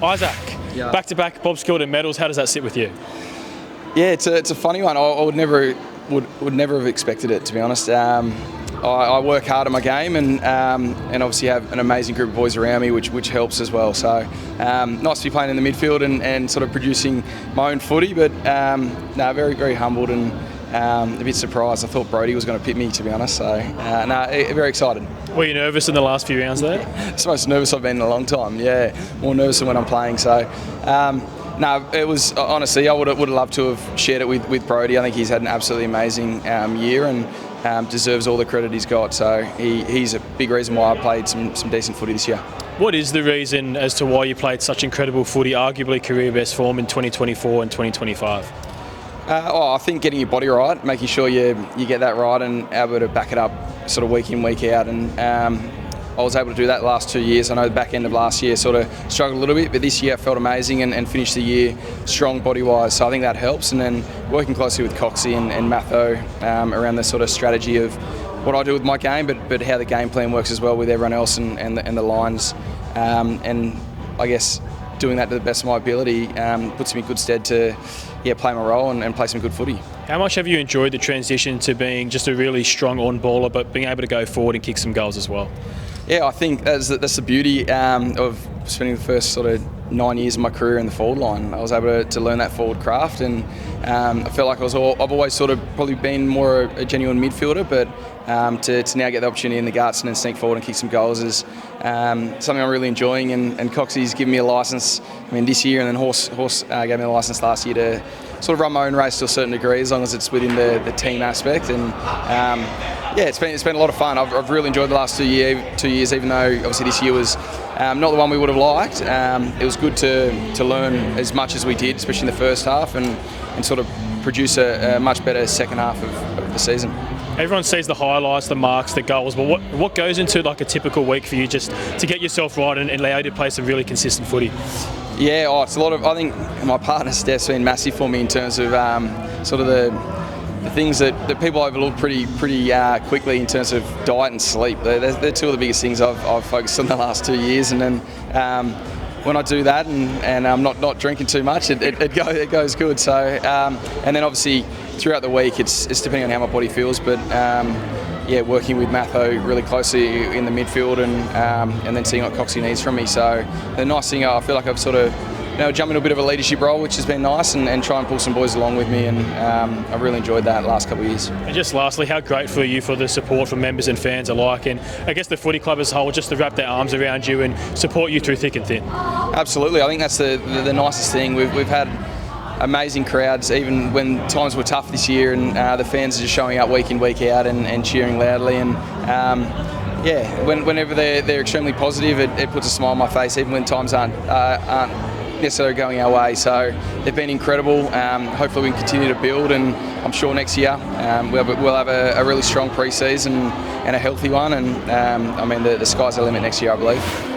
Isaac, Yeah. back-to-back Bob Skilton Medals. How does that sit with you? Yeah, it's a funny one. I would never have expected it, to be honest. I work hard at my game and obviously have an amazing group of boys around me, which helps as well. So nice to be playing in the midfield and sort of producing my own footy, but very, very humbled and a bit surprised. I thought Brodie was going to pit me, to be honest. So very excited. Were you nervous in the last few rounds there? It's the most nervous I've been in a long time. Yeah, more nervous than when I'm playing. So. It was honestly, I would have loved to have shared it with Brodie. I think he's had an absolutely amazing year and deserves all the credit he's got. So he's a big reason why I played some decent footy this year. What is the reason as to why you played such incredible footy, arguably career best form in 2024 and 2025? I think getting your body right, making sure you get that right and able to back it up sort of week in, week out. And I was able to do that the last 2 years. I know the back end of last year sort of struggled a little bit, but this year I felt amazing and finished the year strong body-wise. So I think that helps. And then working closely with Coxie and Matho around the sort of strategy of what I do with my game, but how the game plan works as well with everyone else and the lines. And I guess doing that to the best of my ability puts me in good stead to play my role and play some good footy. How much have you enjoyed the transition to being just a really strong on-baller, but being able to go forward and kick some goals as well? Yeah, I think that's the beauty of spending the first sort of 9 years of my career in the forward line. I was able to learn that forward craft, and I felt like I've always sort of probably been more a genuine midfielder, but to now get the opportunity in the guts and then sneak forward and kick some goals is something I'm really enjoying. And Coxie's given me a licence. I mean, this year, and then Horse gave me a licence last year to sort of run my own race to a certain degree, as long as it's within the team aspect. And it's been a lot of fun. I've really enjoyed the last 2 years, even though obviously this year was not the one we would have liked. It was good to learn as much as we did, especially in the first half, and sort of produce a much better second half of the season. Everyone sees the highlights, the marks, the goals, but what goes into like a typical week for you just to get yourself right and allow you to play some really consistent footy? Yeah, it's a lot of. I think my partner Steph's been massive for me in terms of sort of the things that people overlook pretty quickly in terms of diet and sleep. They're two of the biggest things I've focused on the last 2 years, and then when I do that and I'm not drinking too much, it goes good. So and then obviously throughout the week it's depending on how my body feels, but working with Matho really closely in the midfield and then seeing what Coxie needs from me. So the nice thing, I feel like I've sort of jumped into a bit of a leadership role, which has been nice, and try and pull some boys along with me, and I've really enjoyed that last couple of years. And just lastly, how grateful are you for the support from members and fans alike, and I guess the footy club as a whole, just to wrap their arms around you and support you through thick and thin? Absolutely, I think that's the nicest thing. We've had amazing crowds, even when times were tough this year, and the fans are just showing up week in, week out and cheering loudly, and whenever they're extremely positive, it puts a smile on my face, even when times aren't necessarily going our way. So they've been incredible. Hopefully we can continue to build, and I'm sure next year we'll have a really strong pre-season and a healthy one, and the sky's the limit next year, I believe.